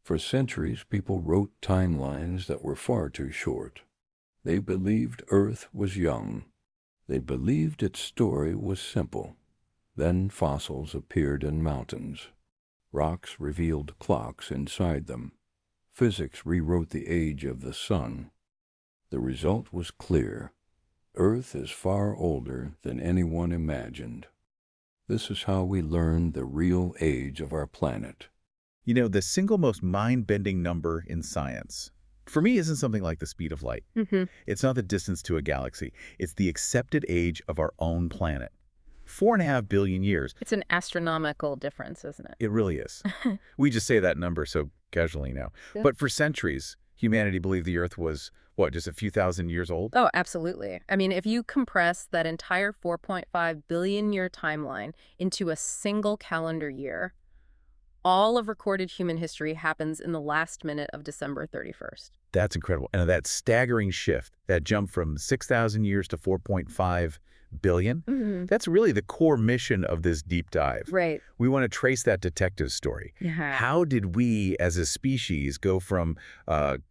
For centuries, people wrote timelines that were far too short. They believed Earth was young. They believed its story was simple. Then fossils appeared in mountains. Rocks revealed clocks inside them. Physics rewrote the age of the sun. The result was clear. Earth is far older than anyone imagined. This is how we learned the real age of our planet. You know, the single most mind-bending number in science, for me, isn't something like the speed of light. It's not the distance to a galaxy. It's the accepted age of our own planet. 4.5 billion years. It's an astronomical difference, isn't it? It really is. We just say that number so casually now. Yeah. But for centuries, humanity believed the Earth was, what, just a few thousand years old? Oh, absolutely. I mean, if you compress that entire 4.5 billion year timeline into a single calendar year, all of recorded human history happens in the last minute of December 31st. That's incredible. And that staggering shift, that jump from 6,000 years to 4.5 billion, that's really the core mission of this deep dive. Right. We want to trace that detective story. Yeah. How did we, as a species, go from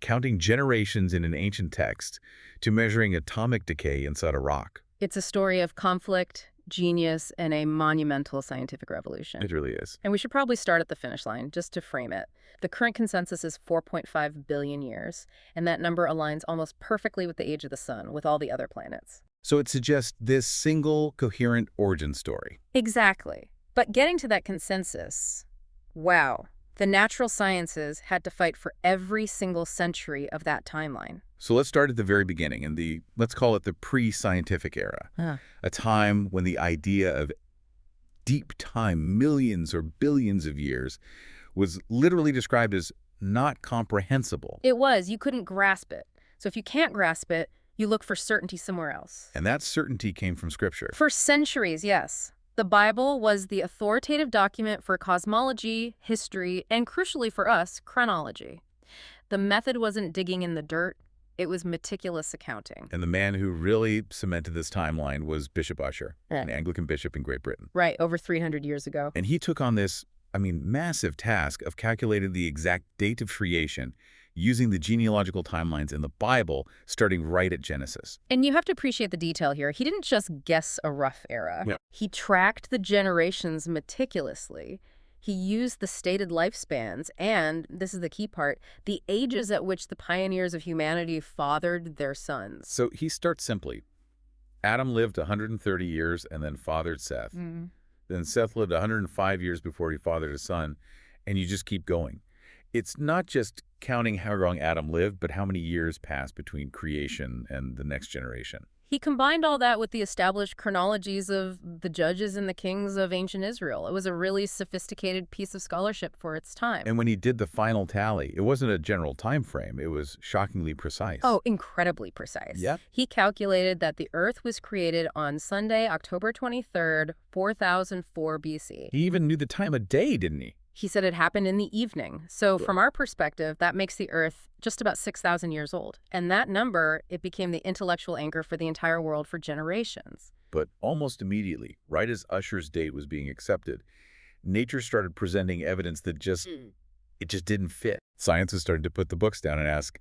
counting generations in an ancient text to measuring atomic decay inside a rock? It's a story of conflict, genius, and a monumental scientific revolution. It really is. And we should probably start at the finish line, just to frame it. The current consensus is 4.5 billion years, and that number aligns almost perfectly with the age of the sun, with all the other planets. So it suggests this single, coherent origin story. Exactly. But getting to that consensus, wow, the natural sciences had to fight for every single century of that timeline. So let's start at the very beginning, in the, let's call it the pre-scientific era, a time when the idea of deep time, millions or billions of years, was literally described as not comprehensible. It was. You couldn't grasp it. So if you can't grasp it, you look for certainty somewhere else. And that certainty came from Scripture. For centuries, yes. The Bible was the authoritative document for cosmology, history, and crucially for us, chronology. The method wasn't digging in the dirt. It was meticulous accounting. And the man who really cemented this timeline was Bishop Ussher, an Anglican bishop in Great Britain. Right, over 300 years ago. And he took on this, massive task of calculating the exact date of creation using the genealogical timelines in the Bible, starting right at Genesis. And you have to appreciate the detail here. He didn't just guess a rough era. Yeah. He tracked the generations meticulously. He used the stated lifespans and, this is the key part, the ages at which the pioneers of humanity fathered their sons. So he starts simply. Adam lived 130 years and then fathered Seth. Then Seth lived 105 years before he fathered a son, and you just keep going. It's not just counting how long Adam lived, but how many years passed between creation and the next generation. He combined all that with the established chronologies of the judges and the kings of ancient Israel. It was a really sophisticated piece of scholarship for its time. And when he did the final tally, it wasn't a general time frame. It was shockingly precise. Oh, incredibly precise. Yep. He calculated that the Earth was created on Sunday, October 23rd, 4004 BC. He even knew the time of day, didn't he? He said it happened in the evening. So from our perspective, that makes the Earth just about 6,000 years old. And that number, it became the intellectual anchor for the entire world for generations. But almost immediately, right as Ussher's date was being accepted, nature started presenting evidence that it just didn't fit. Scientists started to put the books down and ask,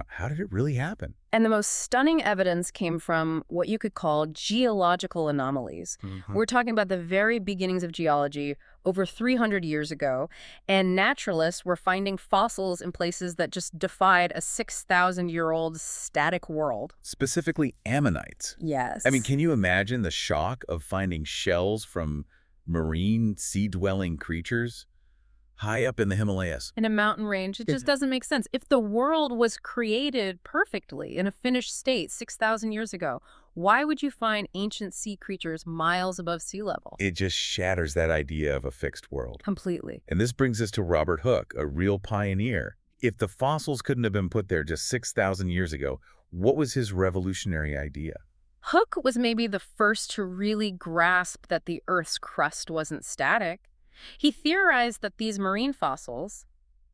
how did it really happen? And the most stunning evidence came from what you could call geological anomalies. We're talking about the very beginnings of geology over 300 years ago, and naturalists were finding fossils in places that just defied a 6,000-year-old static world. Specifically ammonites. Yes. Can you imagine the shock of finding shells from marine, sea-dwelling creatures high up in the Himalayas? In a mountain range, it just doesn't make sense. If the world was created perfectly in a finished state 6,000 years ago, why would you find ancient sea creatures miles above sea level? It just shatters that idea of a fixed world. Completely. And this brings us to Robert Hooke, a real pioneer. If the fossils couldn't have been put there just 6,000 years ago, what was his revolutionary idea? Hooke was maybe the first to really grasp that the Earth's crust wasn't static. He theorized that these marine fossils,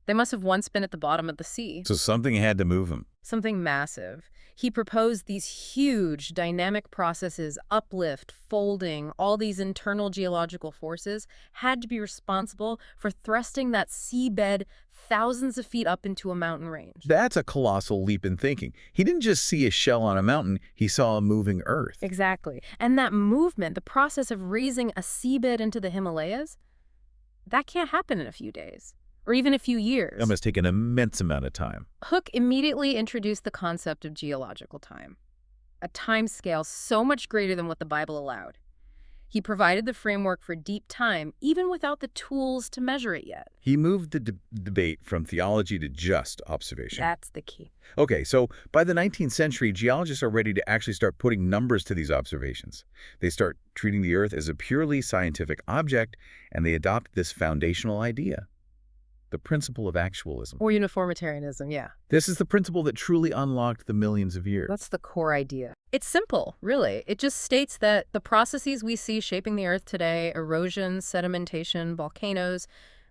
They must have once been at the bottom of the sea. So something had to move them. Something massive. He proposed these huge dynamic processes, uplift, folding, all these internal geological forces had to be responsible for thrusting that seabed thousands of feet up into a mountain range. That's a colossal leap in thinking. He didn't just see a shell on a mountain, he saw a moving earth. Exactly. And that movement, the process of raising a seabed into the Himalayas, that can't happen in a few days. Or even a few years. It must take an immense amount of time. Hooke immediately introduced the concept of geological time, a time scale so much greater than what the Bible allowed. He provided the framework for deep time, even without the tools to measure it yet. He moved the debate from theology to just observation. That's the key. Okay, so by the 19th century, geologists are ready to actually start putting numbers to these observations. They start treating the Earth as a purely scientific object, and they adopt this foundational idea. The principle of actualism. Or uniformitarianism, yeah. This is the principle that truly unlocked the millions of years. That's the core idea. It's simple, really. It just states that the processes we see shaping the Earth today, erosion, sedimentation, volcanoes,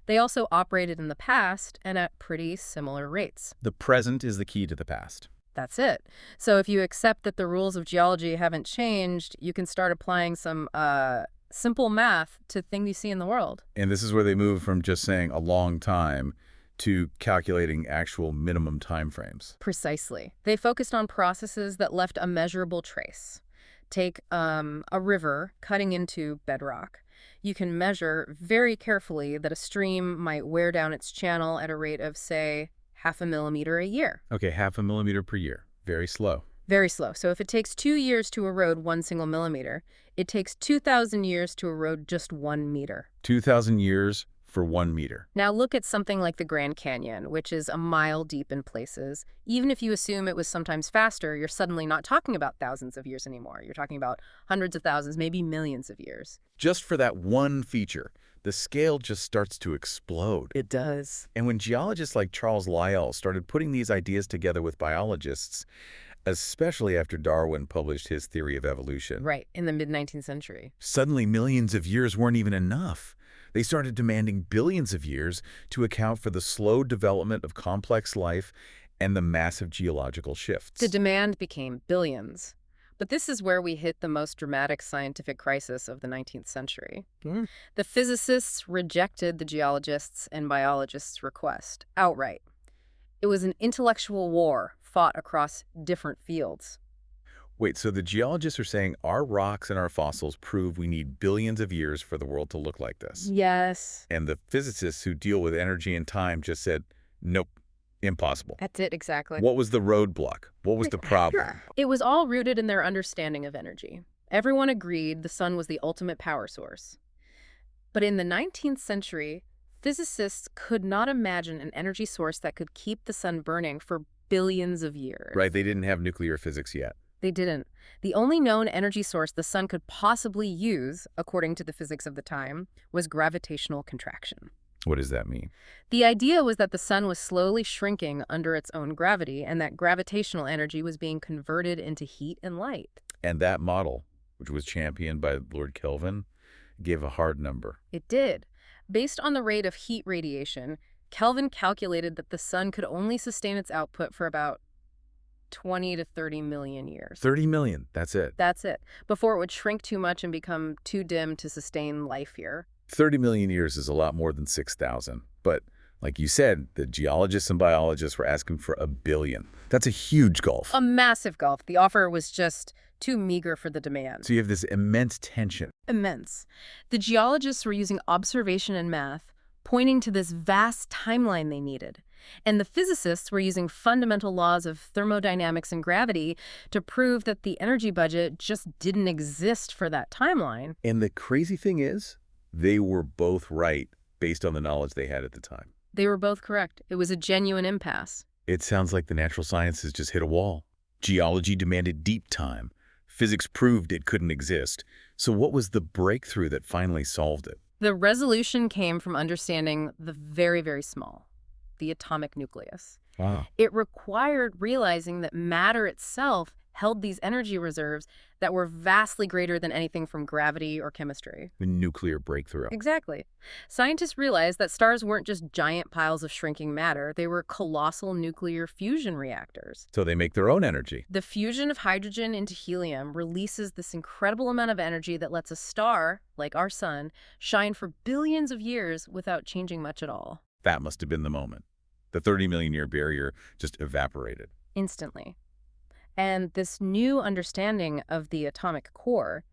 they also operated in the past and at pretty similar rates. The present is the key to the past. That's it. So if you accept that the rules of geology haven't changed, you can start applying some simple math to things you see in the world. And this is where they move from just saying a long time to calculating actual minimum time frames. Precisely. They focused on processes that left a measurable trace. Take a river cutting into bedrock. You can measure very carefully that a stream might wear down its channel at a rate of, say, 0.5 millimeter a year. Okay, 0.5 millimeter per year. Very slow. Very slow. So if it takes 2 years to erode 1 single millimeter, it takes 2,000 years to erode just 1 meter. 2,000 years for 1 meter. Now look at something like the Grand Canyon, which is a mile deep in places. Even if you assume it was sometimes faster, you're suddenly not talking about thousands of years anymore. You're talking about hundreds of thousands, maybe millions of years. Just for that one feature, the scale just starts to explode. It does. And when geologists like Charles Lyell started putting these ideas together with biologists, especially after Darwin published his theory of evolution. Right, in the mid-19th century. Suddenly, millions of years weren't even enough. They started demanding billions of years to account for the slow development of complex life and the massive geological shifts. The demand became billions. But this is where we hit the most dramatic scientific crisis of the 19th century. The physicists rejected the geologists' and biologists' request outright. It was an intellectual war fought across different fields. Wait, so the geologists are saying our rocks and our fossils prove we need billions of years for the world to look like this. Yes. And the physicists who deal with energy and time just said, nope, impossible. That's it, exactly. What was the roadblock? What was the problem? It was all rooted in their understanding of energy. Everyone agreed the sun was the ultimate power source. But in the 19th century, physicists could not imagine an energy source that could keep the sun burning for billions of years. Right, they didn't have nuclear physics yet. They didn't. The only known energy source the sun could possibly use, according to the physics of the time, was gravitational contraction. What does that mean? The idea was that the sun was slowly shrinking under its own gravity and that gravitational energy was being converted into heat and light. And that model, which was championed by Lord Kelvin, gave a hard number. It did. Based on the rate of heat radiation, Kelvin calculated that the sun could only sustain its output for about 20 to 30 million years. 30 million, that's it. That's it. Before it would shrink too much and become too dim to sustain life here. 30 million years is a lot more than 6,000. But like you said, the geologists and biologists were asking for 1 billion. That's a huge gulf. A massive gulf. The offer was just too meager for the demand. So you have this immense tension. Immense. The geologists were using observation and math, pointing to this vast timeline they needed. And the physicists were using fundamental laws of thermodynamics and gravity to prove that the energy budget just didn't exist for that timeline. And the crazy thing is, they were both right based on the knowledge they had at the time. They were both correct. It was a genuine impasse. It sounds like the natural sciences just hit a wall. Geology demanded deep time. Physics proved it couldn't exist. So what was the breakthrough that finally solved it? The resolution came from understanding the very, very small, the atomic nucleus. Wow. It required realizing that matter itself held these energy reserves that were vastly greater than anything from gravity or chemistry. The nuclear breakthrough. Exactly. Scientists realized that stars weren't just giant piles of shrinking matter, they were colossal nuclear fusion reactors. So they make their own energy. The fusion of hydrogen into helium releases this incredible amount of energy that lets a star, like our sun, shine for billions of years without changing much at all. That must have been the moment. The 30-million-year barrier just evaporated. Instantly. And this new understanding of the atomic core,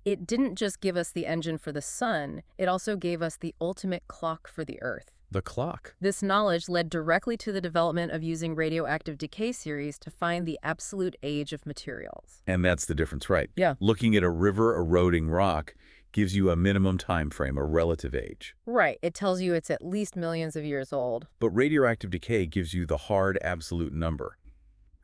it didn't just give us the engine for the sun, it also gave us the ultimate clock for the Earth. The clock. This knowledge led directly to the development of using radioactive decay series to find the absolute age of materials. And that's the difference, right? Yeah. Looking at a river eroding rock gives you a minimum time frame, a relative age. Right. It tells you it's at least millions of years old. But radioactive decay gives you the hard absolute number.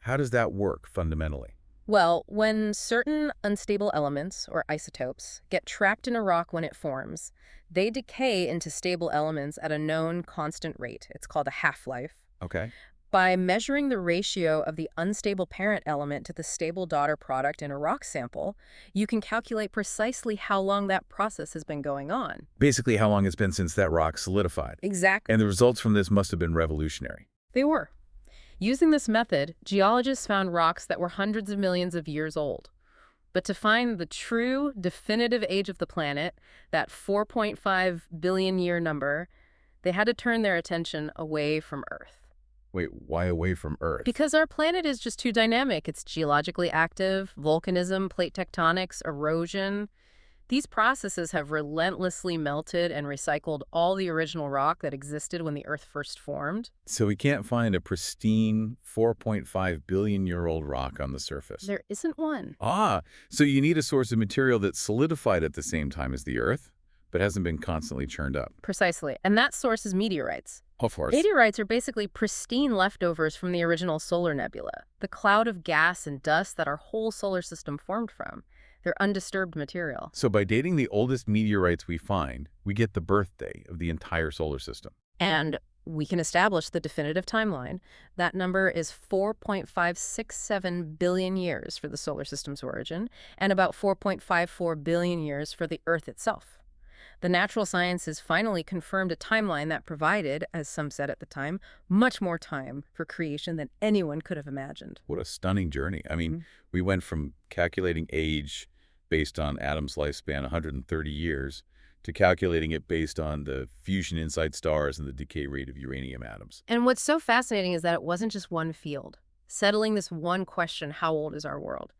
How does that work fundamentally? Well, when certain unstable elements, or isotopes, get trapped in a rock when it forms, they decay into stable elements at a known constant rate. It's called a half-life. Okay. By measuring the ratio of the unstable parent element to the stable daughter product in a rock sample, you can calculate precisely how long that process has been going on. Basically, how long it's been since that rock solidified. Exactly. And the results from this must have been revolutionary. They were. Using this method, geologists found rocks that were hundreds of millions of years old. But to find the true, definitive age of the planet, that 4.5 billion year number, they had to turn their attention away from Earth. Wait, why away from Earth? Because our planet is just too dynamic. It's geologically active, volcanism, plate tectonics, erosion. These processes have relentlessly melted and recycled all the original rock that existed when the Earth first formed. So we can't find a pristine 4.5 billion-year-old rock on the surface. There isn't one. So you need a source of material that's solidified at the same time as the Earth, but hasn't been constantly churned up. Precisely. And that source is meteorites. Of course. Meteorites are basically pristine leftovers from the original solar nebula, the cloud of gas and dust that our whole solar system formed from. They're undisturbed material. So by dating the oldest meteorites we find, we get the birthday of the entire solar system. And we can establish the definitive timeline. That number is 4.567 billion years for the solar system's origin, and about 4.54 billion years for the Earth itself. The natural sciences finally confirmed a timeline that provided, as some said at the time, much more time for creation than anyone could have imagined. What a stunning journey. I mean, we went from calculating age based on Adam's lifespan, 130 years, to calculating it based on the fusion inside stars and the decay rate of uranium atoms. And what's so fascinating is that it wasn't just one field, settling this one question, how old is our world?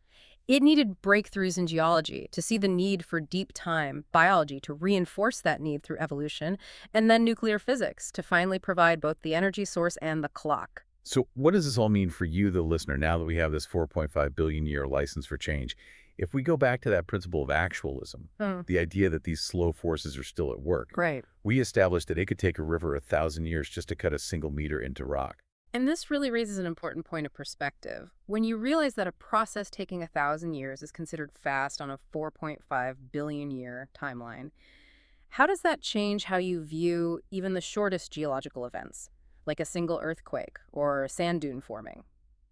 It needed breakthroughs in geology to see the need for deep time, biology to reinforce that need through evolution, and then nuclear physics to finally provide both the energy source and the clock. So what does this all mean for you, the listener, now that we have this 4.5 billion year license for change? If we go back to that principle of actualism, the idea that these slow forces are still at work, Right. we established that it could take a river 1,000 years just to cut a single meter into rock. And this really raises an important point of perspective. When you realize that a process taking 1,000 years is considered fast on a 4.5 billion year timeline, how does that change how you view even the shortest geological events, like a single earthquake or sand dune forming?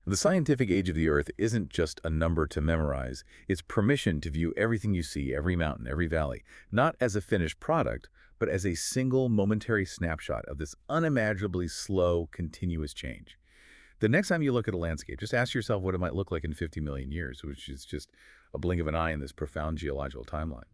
The scientific age of the Earth isn't just a number to memorize. It's permission to view everything you see, every mountain, every valley, not as a finished product, but as a single momentary snapshot of this unimaginably slow, continuous change. The next time you look at a landscape, just ask yourself what it might look like in 50 million years, which is just a blink of an eye in this profound geological timeline.